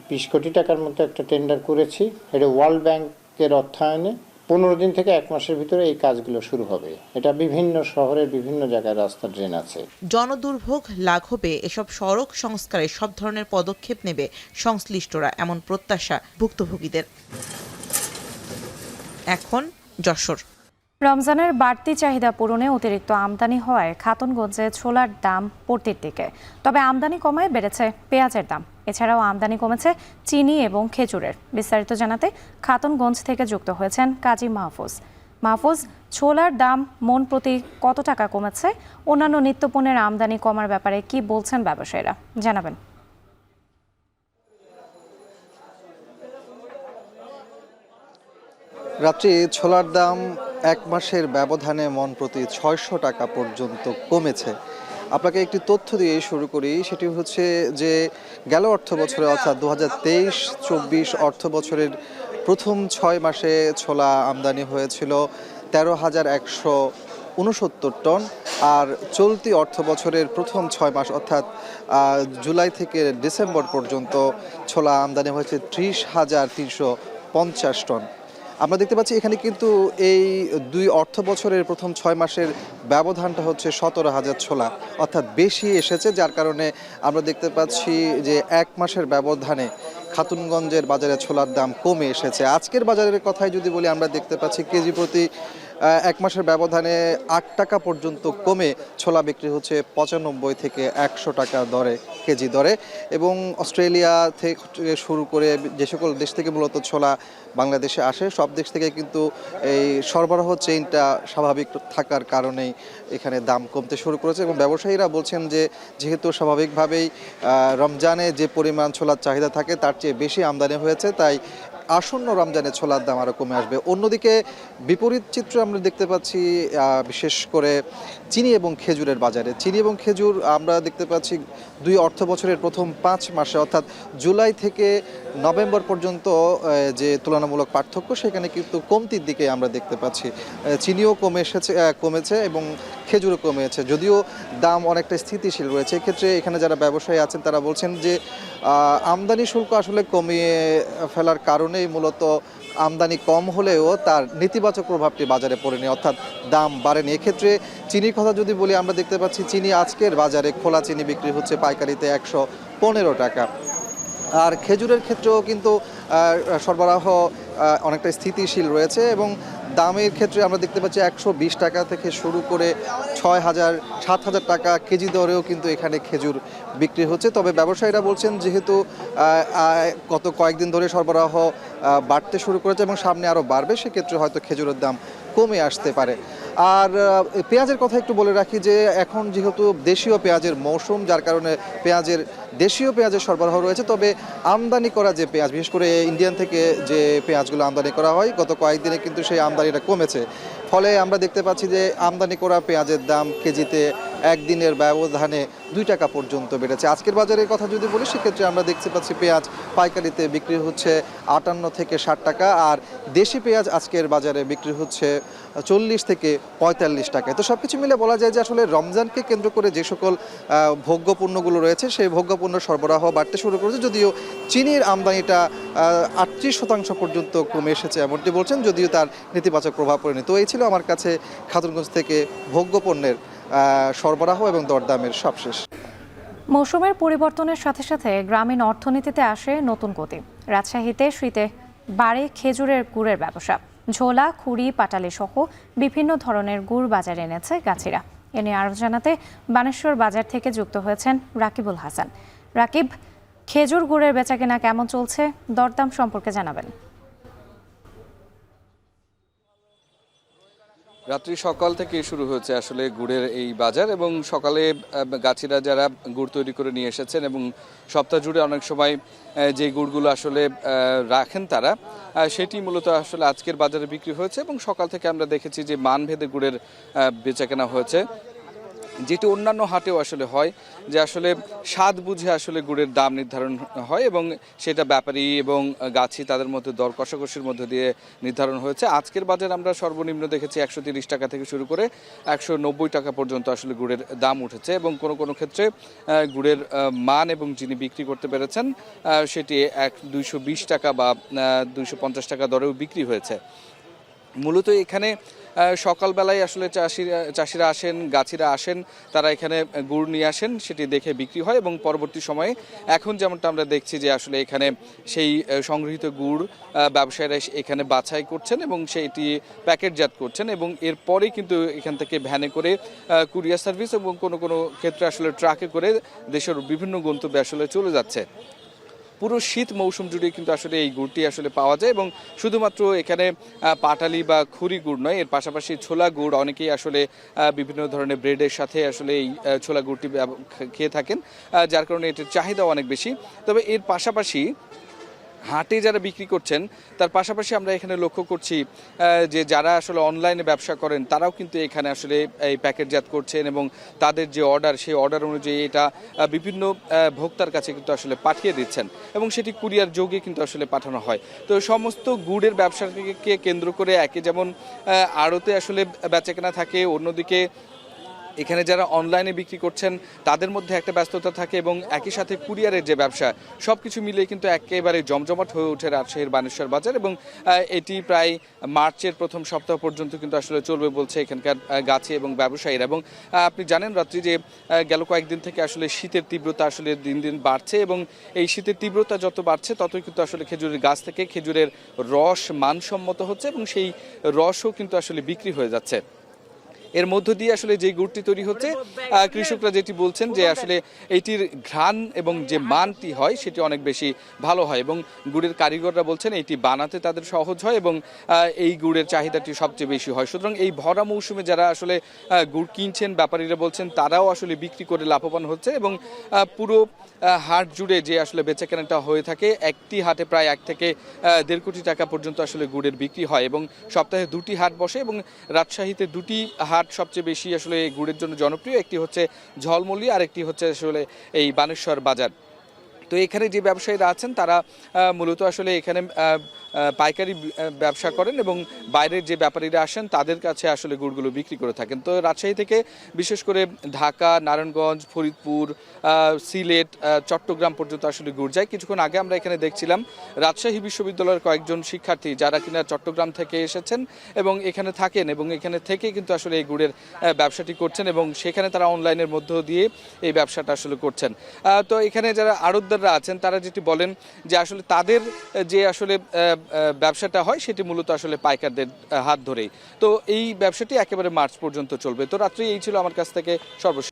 20 কোটি টাকার মতো একটা টেন্ডার করেছি। এটা ওয়ার্ল্ড ব্যাংকের অর্থায়নে 15 দিন থেকে 1 মাসের ভিতরে এই কাজগুলো শুরু হবে। এটা বিভিন্ন শহরের বিভিন্ন জায়গায় রাস্তা ড্রেন আছে। জনদুর্ভোগ লাঘবে এসব সড়ক সংস্কারে সব ধরনের পদক্ষেপ নেবে সংশ্লিষ্টরা, এমন প্রত্যাশা ভুক্তভোগীদের। এখন যশোর। রমজানের বাড়তি চাহিদা পূরণে অতিরিক্ত আমদানি হওয়ায় খাতুনগঞ্জে ছোলার দাম পড়তির দিকে। তবে আমদানি কমায় বেড়েছে পেঁয়াজের দাম। এছাড়াও আমদানি কমেছে চিনি এবং খেজুরের। বিস্তারিত জানাতে খাতুনগঞ্জ থেকে যুক্ত হয়েছেন কাজী মাহফুজ। মাহফুজ, ছোলার দাম মন প্রতি কত টাকা কমেছে? অন্যান্য নিত্যপণ্যের আমদানি কমার ব্যাপারে কি বলছেন ব্যবসায়ীরা, জানাবেন। রাত্রি ছোলার দাম 1 মাসের ব্যবধানে মন প্রতি 600 টাকা পর্যন্ত কমেছে। আপনাকে একটি তথ্য দিয়ে শুরু করি, সেটি হচ্ছে যে গেল অর্থ বছরে অর্থাৎ 2023-24 অর্থ বছরের প্রথম 6 মাসে ছোলা আমদানি হয়েছিল 13,169 টন, আর চলতি অর্থ বছরের প্রথম 6 মাস অর্থাৎ জুলাই থেকে ডিসেম্বর পর্যন্ত ছোলা আমদানি হয়েছে 30,350 টন। আমরা দেখতে পাচ্ছি এখানে কিন্তু এই 2 অর্থ বছরের প্রথম 6 মাসের ব্যবধানটা হচ্ছে 17,000 ছোলা, অর্থাৎ বেশি এসেছে, যার কারণে আমরা দেখতে পাচ্ছি যে 1 মাসের ব্যবধানে খাতুনগঞ্জের বাজারে ছোলার দাম কমে এসেছে। আজকের বাজারের কথাই যদি বলি, আমরা দেখতে পাচ্ছি কেজি প্রতি 1 মাসের ব্যবধানে 8 টাকা পর্যন্ত কমে ছোলা বিক্রি হচ্ছে 95 থেকে 100 টাকা দরে, কেজি দরে। এবং অস্ট্রেলিয়া থেকে শুরু করে যে সকল দেশ থেকে মূলত ছোলা বাংলাদেশে আসে, সব দেশ থেকে কিন্তু এই সরবরাহ চেইনটা স্বাভাবিক থাকার কারণেই এখানে দাম কমতে শুরু করেছে। এবং ব্যবসায়ীরা বলছেন যে যেহেতু স্বাভাবিকভাবেই রমজানে যে পরিমাণ ছোলার চাহিদা থাকে তার চেয়ে বেশি আমদানি হয়েছে, তাই আসন্ন রমজানে ছোলার দাম আরও কমে আসবে। অন্যদিকে বিপরীত চিত্র আমরা দেখতে পাচ্ছি বিশেষ করে চিনি এবং খেজুরের বাজারে। চিনি এবং খেজুর আমরা দেখতে পাচ্ছি 2 অর্থ বছরের প্রথম 5 মাসে অর্থাৎ জুলাই থেকে নভেম্বর পর্যন্ত যে তুলনামূলক পার্থক্য সেখানে কিন্তু কমতির দিকে আমরা দেখতে পাচ্ছি। চিনিও কমেছে এবং খেজুরও কমেছে, যদিও দাম অনেকটা স্থিতিশীল রয়েছে। এক্ষেত্রে এখানে যারা ব্যবসায়ী আছেন তারা বলছেন যে আমদানি শুল্ক আসলে কমিয়ে ফেলার কারণেই মূলত আমদানি কম হলেও তার নেতিবাচক প্রভাবটি বাজারে পড়েনি, অর্থাৎ দাম বাড়েনি। এক্ষেত্রে চিনির কথা যদি বলি, আমরা দেখতে পাচ্ছি চিনি আজকের বাজারে খোলা চিনি বিক্রি হচ্ছে পাইকারিতে 115 টাকা। আর খেজুরের ক্ষেত্রেও কিন্তু সরবরাহ অনেকটা স্থিতিশীল রয়েছে এবং দামের ক্ষেত্রে আমরা দেখতে পাচ্ছি 120 টাকা থেকে শুরু করে 6,000 7,000 টাকা কেজি দরেও কিন্তু এখানে খেজুর বিক্রি হচ্ছে। তবে ব্যবসায়ীরা বলছেন যেহেতু গত কয়েকদিন ধরে সরবরাহ বাড়তে শুরু করেছে এবং সামনে আরও বাড়বে, সেক্ষেত্রে হয়তো খেজুরের দাম কমে আসতে পারে। আর পেঁয়াজের কথা একটু বলে রাখি যে এখন যেহেতু দেশীয় পেঁয়াজের মৌসুম, যার কারণে দেশীয় পেঁয়াজের সরবরাহ রয়েছে। তবে আমদানি করা যে পেঁয়াজ, বিশেষ করে ইন্ডিয়ান থেকে যে পেঁয়াজগুলো আমদানি করা হয়, গত কয়েকদিনে কিন্তু সেই আমদানিটা কমেছে। ফলে আমরা দেখতে পাচ্ছি যে আমদানি করা পেঁয়াজের দাম কেজিতে একদিনের ব্যবধানে 2 টাকা পর্যন্ত বেড়েছে। আজকের বাজারের কথা যদি বলি, সেক্ষেত্রে আমরা দেখতে পাচ্ছি পেঁয়াজ পাইকারিতে বিক্রি হচ্ছে 58 থেকে 60 টাকা, আর দেশি পেঁয়াজ আজকের বাজারে বিক্রি হচ্ছে 40 থেকে 45 টাকায়। তো সব কিছু মিলে বলা যায় যে আসলে রমজানকে কেন্দ্র করে যে সকল ভোগ্যপণ্যগুলো রয়েছে সেই ভোগ্যপণ্য সরবরাহ বাড়তে শুরু করেছে, যদিও চিনির আমদানিটা 38% পর্যন্ত কমে এসেছে এমনটি বলছেন, যদিও তার নেতিবাচক প্রভাব পড়েনি। তো এই ছিল আমার কাছে খাতুনগঞ্জ থেকে ভোগ্যপণ্যের সরবরাহ এবং দরদামের সবশেষ। মৌসুমের পরিবর্তনের সাথে সাথে গ্রামীণ অর্থনীতিতে আসে নতুন গতি। রাজশাহীতে শীতে বাড়ে খেজুরের গুড়ের ব্যবসা। ঝোলা, খুরি, পাটালি সহ বিভিন্ন ধরনের গুড় বাজারে এনেছে গাছিরা। এ নিয়ে আরও জানাতে বানেশ্বর বাজার থেকে যুক্ত হয়েছেন রাকিবুল হাসান। রাকিব, খেজুর গুড়ের বেচাকেনা কেমন চলছে, দরদাম সম্পর্কে জানাবেন। রাত্রি সকাল থেকে শুরু হয়েছে আসলে গুড়ের এই বাজার, এবং সকালে গাছিরা যারা গুড় তৈরি করে নিয়ে এসেছেন এবং সপ্তাহ জুড়ে অনেক সময় যে গুড়গুলো আসলে রাখেন তারা, সেটি মূলত আসলে আজকের বাজারে বিক্রি হয়েছে। এবং সকাল থেকে আমরা দেখেছি যে মানভেদে গুড়ের বেচাকেনা হয়েছে, যেটি অন্যান্য হাটেও আসলে হয়, যে আসলে স্বাদ বুঝে আসলে গুড়ের দাম নির্ধারণ হয় এবং সেটা ব্যাপারী এবং গাছি তাদের মধ্যে দর কষাকষির মধ্যে দিয়ে নির্ধারণ হয়েছে। আজকের বাজারে আমরা সর্বনিম্ন দেখেছি 130 টাকা থেকে শুরু করে 190 টাকা পর্যন্ত আসলে গুড়ের দাম উঠেছে, এবং কোনো ক্ষেত্রে গুড়ের মান এবং যিনি বিক্রি করতে পেরেছেন সেটি 220 টাকা বা 250 টাকা দরেও বিক্রি হয়েছে। মূলত এখানে সকালবেলায় আসলে চাষিরা আসেন, গাছিরা আসেন, তারা এখানে গুড় নিয়ে আসেন, সেটি দেখে বিক্রি হয় এবং পরবর্তী সময়ে এখন যেমনটা আমরা দেখছি যে আসলে এখানে সেই সংগৃহীত গুড় ব্যবসায়ীরা এখানে বাছাই করছেন এবং সেইটি প্যাকেটজাত করছেন, এবং এরপরেই কিন্তু এখান থেকে ভ্যানে করে কুরিয়ার সার্ভিস এবং কোনো ক্ষেত্রে আসলে ট্রাকে করে দেশের বিভিন্ন গন্তব্যে আসলে চলে যাচ্ছে। পুরো শীত মৌসুম জুড়ে কিন্তু আসলে এই গুড়টি আসলে পাওয়া যায়, এবং শুধুমাত্র এখানে পাটালি বা খুরি গুড় নয়, এর পাশাপাশি ছোলা গুড় অনেকেই আসলে বিভিন্ন ধরনের ব্রেডের সাথে আসলে এই ছোলা গুড়টি খেয়ে থাকেন, যার কারণে এটির চাহিদাও অনেক বেশি। তবে এর পাশাপাশি হাটে যারা বিক্রি করছেন তার পাশাপাশি আমরা এখানে লক্ষ্য করছি যে যারা আসলে অনলাইনে ব্যবসা করেন তারাও কিন্তু এখানে আসলে এই প্যাকেটজাত করছেন এবং তাদের যে অর্ডার, সেই অর্ডার অনুযায়ী এটা বিভিন্ন ভোক্তার কাছে কিন্তু আসলে পাঠিয়ে দিচ্ছেন এবং সেটি কুরিয়ার যোগে কিন্তু আসলে পাঠানো হয়। তো সমস্ত গুড়ের ব্যবসাকে কেন্দ্র করে একে যেমন আড়তে আসলে বেচাকেনা থাকে, অন্যদিকে এখানে যারা অনলাইনে বিক্রি করছেন তাদের মধ্যে একটা ব্যস্ততা থাকে, এবং একই সাথে কুরিয়ারের যে ব্যবসা, সব কিছু মিলিয়ে কিন্তু একেবারে জমজমাট হয়ে ওঠে রাজশাহীর বানেশ্বর বাজার, এবং এটি প্রায় মার্চের প্রথম সপ্তাহ পর্যন্ত কিন্তু আসলে চলবে বলছে এখানকার গাছি এবং ব্যবসায়ীরা। এবং আপনি জানেন রাত্রি যে গেল কয়েকদিন থেকে আসলে শীতের তীব্রতা আসলে দিন দিন বাড়ছে, এবং এই শীতের তীব্রতা যত বাড়ছে ততই কিন্তু আসলে খেজুরের গাছ থেকে খেজুরের রস মানসম্মত হচ্ছে এবং সেই রসও কিন্তু আসলে বিক্রি হয়ে যাচ্ছে। এর মধ্য দিয়ে আসলে যে গুড়টি তৈরি হচ্ছে কৃষকরা যেটি বলছেন যে আসলে এটির ঘ্রাণ এবং যে মানটি হয় সেটি অনেক বেশি ভালো হয় এবং গুড়ের কারিগররা বলছেন এটি বানাতে তাদের সহজ হয় এবং এই গুড়ের চাহিদাটি সবচেয়ে বেশি হয়। সুতরাং এই ভরা মৌসুমে যারা আসলে গুড় কিনছেন ব্যাপারীরা বলছেন তারাও আসলে বিক্রি করে লাভবান হচ্ছে এবং পুরো হাট জুড়ে যে আসলে বেচাকেনাটা হয়ে থাকে একটি হাটে প্রায় 1 থেকে 1.5 কোটি টাকা পর্যন্ত আসলে গুড়ের বিক্রি হয় এবং সপ্তাহে 2টি হাট বসে এবং রাজশাহীতে 2টি হাট সবচেয়ে বেশি আসলে গুড়ের জন্য জনপ্রিয়। একটি হচ্ছে ঝলমলি আর একটি হচ্ছে আসলে এই বানেশ্বর বাজার। তো এখানে যে ব্যবসায়ীরা আছেন তারা মূলত আসলে এখানে পাইকারি ব্যবসা করেন এবং বাইরের যে ব্যাপারীরা আসেন তাদের কাছে আসলে গুড়গুলো বিক্রি করে থাকেন। তো রাজশাহী থেকে বিশেষ করে ঢাকা, নারায়ণগঞ্জ, ফরিদপুর, সিলেট, চট্টগ্রাম পর্যন্ত আসলে গুড় যায়। কিছুক্ষণ আগে আমরা এখানে দেখছিলাম রাজশাহী বিশ্ববিদ্যালয়ের কয়েকজন শিক্ষার্থী যারা কিনা চট্টগ্রাম থেকে এসেছেন এবং এখানে থাকেন এবং এখানে থেকে কিন্তু আসলে এই গুড়ের ব্যবসাটি করছেন এবং সেখানে তারা অনলাইনের মধ্য দিয়ে এই ব্যবসাটা আসলে করছেন। তো এখানে যারা আড়তদাররা আছেন তারা যেটি বলেন যে আসলে তাদের যে আসলে ব্যবসাটা হয় সেটি মূলত আসলে পাইকারদের হাত ধরেই। তো এই ব্যবসাটি একেবারে মার্চ পর্যন্ত চলবে। তো রাত্রে এই ছিল আমার কাছ থেকে সর্বশেষ।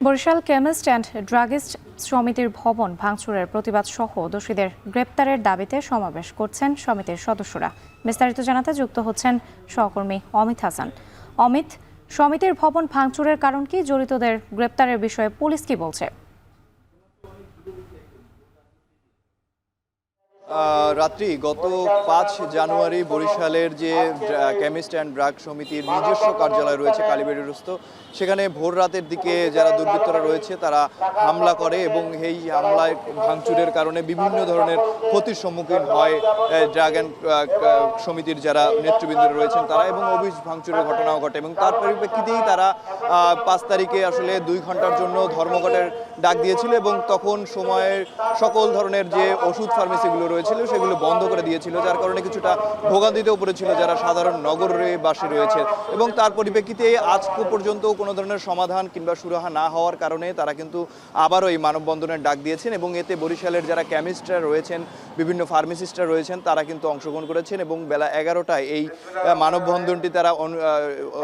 বরিশাল কেমিস্ট অ্যান্ড ড্রাগিস্ট সমিতির ভবন ভাঙচুরের প্রতিবাদ সহ দোষীদের গ্রেপ্তারের দাবিতে সমাবেশ করছেন সমিতির সদস্যরা। বিস্তারিত জানাতে যুক্ত হচ্ছেন সহকর্মী অমিত হাসান। অমিত, সমিতির ভবন ভাঙচুরের কারণ কি, জড়িতদের গ্রেপ্তারের বিষয়ে পুলিশ কি বলছে? রাত্রি গত 5 জানুয়ারি বরিশালের যে কেমিস্ট অ্যান্ড ড্রাগ সমিতির নিজস্ব কার্যালয় রয়েছে কালীবাড়িরস্থ, সেখানে ভোর রাতের দিকে যারা দুর্বৃত্তরা রয়েছে তারা হামলা করে এবং এই হামলায় ভাঙচুরের কারণে বিভিন্ন ধরনের ক্ষতির সম্মুখীন হয় ড্রাগ অ্যান্ড সমিতির যারা নেতৃবৃন্দ রয়েছেন তারা, এবং অভিযোগ ভাঙচুরের ঘটনাও ঘটে এবং তার পরিপ্রেক্ষিতেই তারা 5 তারিখে আসলে 2 ঘন্টার জন্য ধর্মঘটের ডাক দিয়েছিল এবং তখন সময়ের সকল ধরনের যে ওষুধ ফার্মেসিগুলো রয়েছিল সেগুলো বন্ধ করে দিয়েছিল, যার কারণে কিছুটা ভোগান্তিতেও পড়েছিল যারা সাধারণ নগরবাসী রয়েছে। এবং তার পরিপ্রেক্ষিতে আজ পর্যন্ত কোনো ধরনের সমাধান কিংবা সুরাহা না হওয়ার কারণে তারা কিন্তু আবারও এই মানববন্ধনের ডাক দিয়েছেন এবং এতে বরিশালের যারা কেমিস্টরা রয়েছেন, বিভিন্ন ফার্মাসিস্টরা রয়েছেন তারা কিন্তু অংশগ্রহণ করেছেন এবং বেলা 11টায় এই মানববন্ধনটি তারা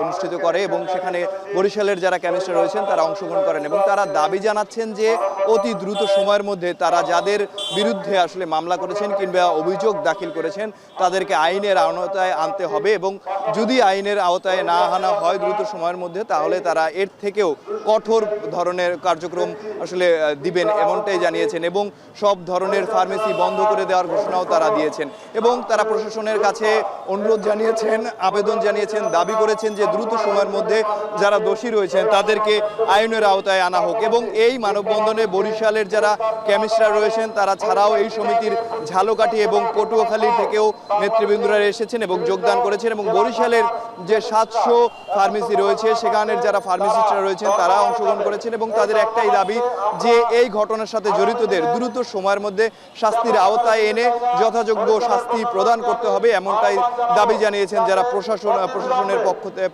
অনুষ্ঠিত করে এবং সেখানে বরিশালের যারা কেমিস্টরা রয়েছেন তারা অংশগ্রহণ করেন এবং তারা দাবি জানাচ্ছেন যে অতি দ্রুত সময়ের মধ্যে তারা যাদের বিরুদ্ধে আসলে মামলা করেছেন কিংবা অভিযোগ দাখিল করেছেন তাদেরকে আইনের আওতায় আনতে হবে এবং যদি আইনের আওতায় না আনা হয় দ্রুত সময়ের মধ্যে তাহলে তারা এর থেকেও কঠোর ধরনের কার্যক্রম আসলে দিবেন এমনটাই জানিয়েছেন এবং সব ধরনের ফার্মেসি বন্ধ করে দেওয়ার ঘোষণাও তারা দিয়েছেন এবং তারা প্রশাসনের কাছে অনুরোধ জানিয়েছেন, আবেদন জানিয়েছেন, দাবি করেছেন যে দ্রুত সময়ের মধ্যে যারা দোষী রয়েছেন তাদেরকে আইনের আওতায় আনা হোক। এবং এই মানববন্ধনে বরিশালের যারা কেমিস্টরা রয়েছেন তারা ছাড়াও এই সমিতির ঝালকাঠি এবং পটুয়াখালী থেকেও নেতৃবৃন্দরা এসেছেন এবং যোগদান করেছেন এবং বরিশালের যে 700 ফার্মেসি রয়েছে সেখানের যারা ফার্মাসিস্টরা রয়েছেন তারা অংশগ্রহণ করেছেন এবং তাদের একটাই দাবি যে এই ঘটনার সাথে জড়িতদের দ্রুত সময়ের মধ্যে শাস্তির আওতায় এনে যথাযোগ্য শাস্তি প্রদান করতে হবে, এমনটাই দাবি জানিয়েছেন যারা প্রশাসনের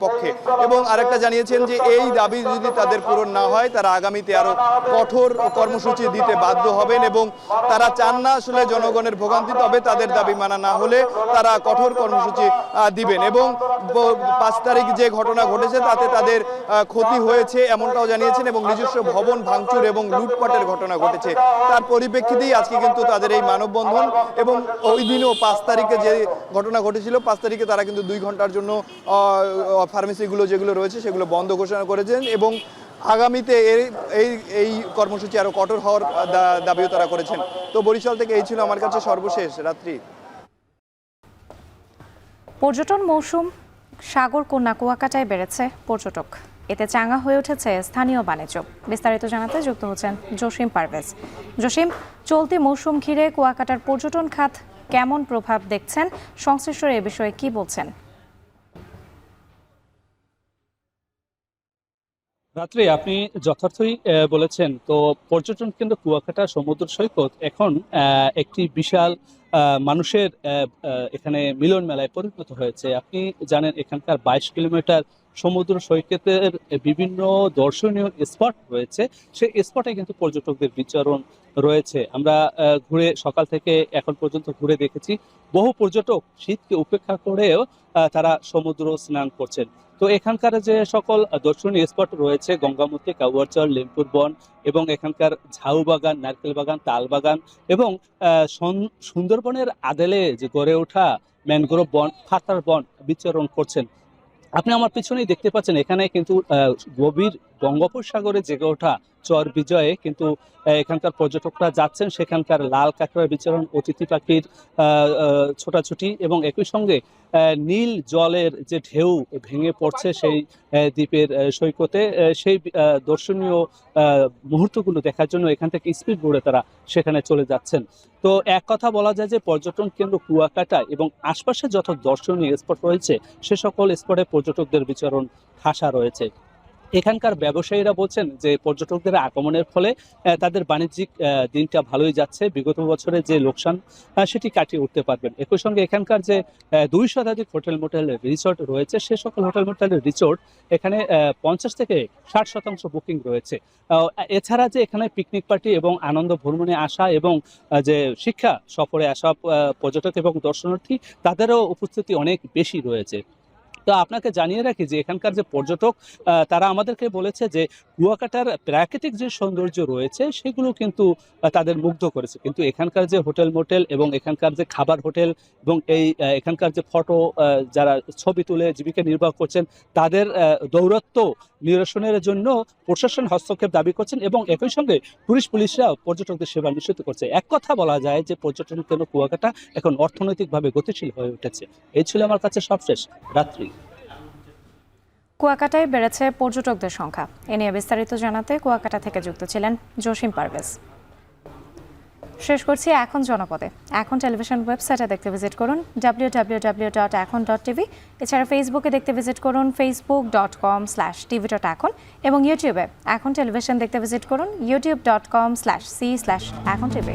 পক্ষে। এবং আরেকটা জানিয়েছেন যে এই দাবি যদি তাদের পূরণ না হয় তারা আগামীতে আরো কঠোর কর্মসূচি দিতে বাধ্য হবেন এবং তারা চান না আসলে জনগণের ভোগান্তি, তবে তাদের দাবি মানা না হলে তারা কঠোর কর্মসূচি দিবেন। এবং 5 তারিখ যে ঘটনা ঘটেছে তাতে তাদের ক্ষতি হয়েছে এমনটাও জানিয়েছেন এবং নিজস্ব ভবন ভাঙচুর এবং লুটপাটের ঘটনা ঘটেছে, তার পরিপ্রেক্ষিতেই আজকে কিন্তু তাদের এই মানববন্ধন। এবং ওই দিনও 5 তারিখে যে ঘটনা ঘটেছিল 5 তারিখে তারা কিন্তু 2 ঘন্টার জন্য ফার্মেসিগুলো যেগুলো রয়েছে সেগুলো বন্ধ ঘোষণা করেছেন এবং আগামীতে এই কর্মসূচি আরো কঠোর হওয়ার দাবিও তারা করেছেন। তো বরিশাল থেকে এই ছিল আমার কাছে সর্বশেষ রাত্রি। পর্যটন মৌসুম, সাগরকন্যা কুয়াকাটায় বেড়েছে পর্যটক, এতে চাঙ্গা হয়ে উঠেছে স্থানীয় বাণিজ্য। বিস্তারিত জানাতে যুক্ত হচ্ছেন জসিম পারভেজ। জসিম, চলতি মৌসুম ঘিরে কুয়াকাটার পর্যটন খাত কেমন প্রভাব দেখছেন, সংশ্লিষ্টরা এ বিষয়ে কি বলছেন? রাত্রে আপনি যথার্থই বলেছেন। তো পর্যটন কেন্দ্র কুয়াকাটা সমুদ্র সৈকত এখন একটি বিশাল মানুষের এখানে মিলন মেলায় পরিণত হয়েছে। আপনি জানেন এখানকার 22 কিলোমিটার সমুদ্র সৈকতের বিভিন্ন দর্শনীয় স্পট রয়েছে, সেই স্পটে কিন্তু পর্যটকদের বিচরণ রয়েছে। আমরা ঘুরে সকাল থেকে এখন পর্যন্ত ঘুরে দেখেছি বহু পর্যটক শীতকে উপেক্ষা করেও তারা সমুদ্র স্নান করছেন। তো এখানকার যে সকল দর্শনীয় স্পট রয়েছে গঙ্গামতী, কাউয়ারচর, লিমপুর বন এবং এখানকার ঝাউ বাগান, নারকেল বাগান, তাল বাগান এবং সুন্দরবনের আদেলে যে গড়ে ওঠা ম্যানগ্রোভ বন, ফাতার বন বিচরণ করছেন। আপনি আমার পিছনেই দেখতে পাচ্ছেন এখানে কিন্তু গভীর বঙ্গোপসাগরে জেগে ওঠা চর বিজয়ে কিন্তু এখানকার পর্যটকরা যাচ্ছেন। সেখানকার লাল কাঁকড়ার বিচরণ, অতিথি পাখির ছোটাছুটি এবং একই সঙ্গে নীল জলের যে ঢেউ ভেঙে পড়ছে সেই দ্বীপের সৈকতে, সেই দর্শনীয় মুহূর্তগুলো দেখার জন্য এখান থেকে স্পিড বোটে তারা সেখানে চলে যাচ্ছেন। তো এক কথা বলা যায় যে পর্যটন কেন্দ্র কুয়াকাটা এবং আশপাশে যত দর্শনীয় স্পট রয়েছে সে সকল স্পটে পর্যটকদের বিচরণ ঠাসা রয়েছে। এখানকার ব্যবসায়ীরা বলছেন যে পর্যটকদের আগমনের ফলে তাদের বাণিজ্যিক দিনটা ভালোই যাচ্ছে, বিগত বছরে যে লোকসান সেটি কাটিয়ে উঠতে পারবেন। একই সঙ্গে এখানকার যে 2 শতাধিক হোটেল মোটেল রিসোর্ট রয়েছে সে সকল হোটেল মোটেল রিসোর্ট এখানে 50 থেকে 60% বুকিং রয়েছে। এছাড়া যে এখানে পিকনিক পার্টি এবং আনন্দ ভ্রমণে আসা এবং যে শিক্ষা সফরে আসা পর্যটক এবং দর্শনার্থী তাদেরও উপস্থিতি অনেক বেশি রয়েছে। তো আপনাকে জানিয়ে রাখি যে এখানকার যে পর্যটক তারা আমাদেরকে বলেছে যে কুয়াকাটার প্রাকৃতিক যে সৌন্দর্য রয়েছে সেগুলো কিন্তু তাদের মুগ্ধ করেছে, কিন্তু এখানকার যে হোটেল মোটেল এবং এখানকার যে খাবার হোটেল এবং এখানকার যে ফটো যারা ছবি তুলে জীবিকা নির্বাহ করছেন তাদের দৌরত্ব নিরসনের জন্য প্রশাসন হস্তক্ষেপ দাবি করছেন এবং একই সঙ্গে টুরিস্ট পুলিশরা পর্যটকদের সেবা নিশ্চিত করছে। এক কথা বলা যায় যে পর্যটন কেন্দ্র কুয়াকাটা এখন অর্থনৈতিকভাবে গতিশীল হয়ে উঠেছে। এই ছিল আমার কাছে সবশেষ রাত্রি। কুয়াকাটায় বেড়েছে পর্যটকদের সংখ্যা। এ নিয়ে বিস্তারিত জানাতে কুয়াকাটা থেকে যুক্ত ছিলেন জসিম পারভেজ। শেষ করছি এখন জনপদে। এখন টেলিভিশন ওয়েবসাইটে দেখতে ভিজিট করুন www.ekon.tv। এছাড়া ফেসবুকে দেখতে ভিজিট করুন facebook.com/tv.ekon এবং ইউটিউবে এখন টেলিভিশন দেখতে ভিজিট করুন youtube.com/c/ekontv।